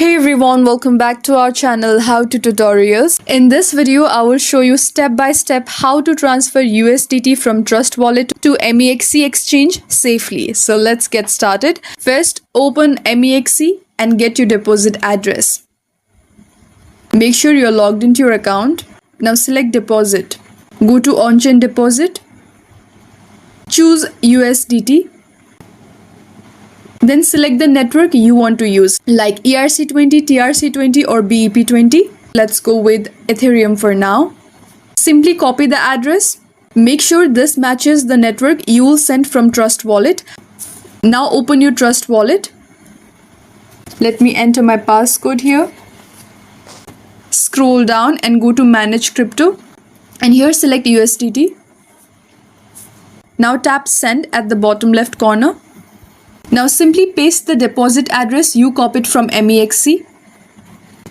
Hey everyone, welcome back to our channel How to Tutorials. In this video, I will show you step by step how to transfer USDT from Trust Wallet to MEXC Exchange safely. So let's get started. First, open MEXC and get your deposit address. Make sure you're logged into your account. Now select deposit. Go to on-chain deposit. Choose USDT. Then select the network you want to use like ERC20, TRC20 or BEP20. Let's go with Ethereum for now. Simply copy the address. Make sure this matches the network you will send from Trust Wallet. Now open your Trust Wallet. Let me enter my passcode here. Scroll down and go to Manage Crypto. And here select USDT. Now tap Send at the bottom left corner. Now simply paste the deposit address you copied from MEXC.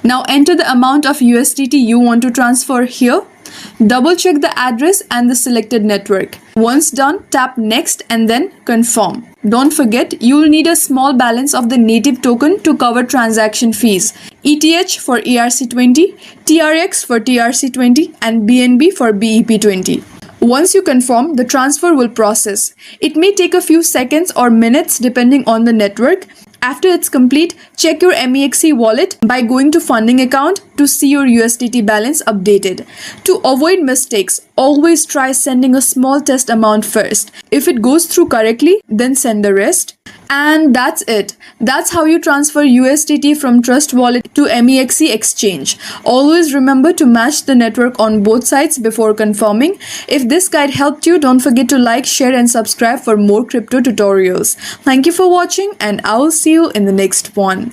Now enter the amount of USDT you want to transfer here. Double check the address and the selected network. Once done, tap Next and then Confirm. Don't forget, you will need a small balance of the native token to cover transaction fees. ETH for ERC20, TRX for TRC20 and BNB for BEP20. Once you confirm, the transfer will process. It may take a few seconds or minutes depending on the network. After it's complete, check your MEXC wallet by going to funding account to see your USDT balance updated. To avoid mistakes, always try sending a small test amount first. If it goes through correctly, then send the rest. And that's it. That's how you transfer USDT from Trust Wallet to MEXC Exchange. Always remember to match the network on both sides before confirming. If this guide helped you, don't forget to like, share and subscribe for more crypto tutorials. Thank you for watching and I will see you in the next one.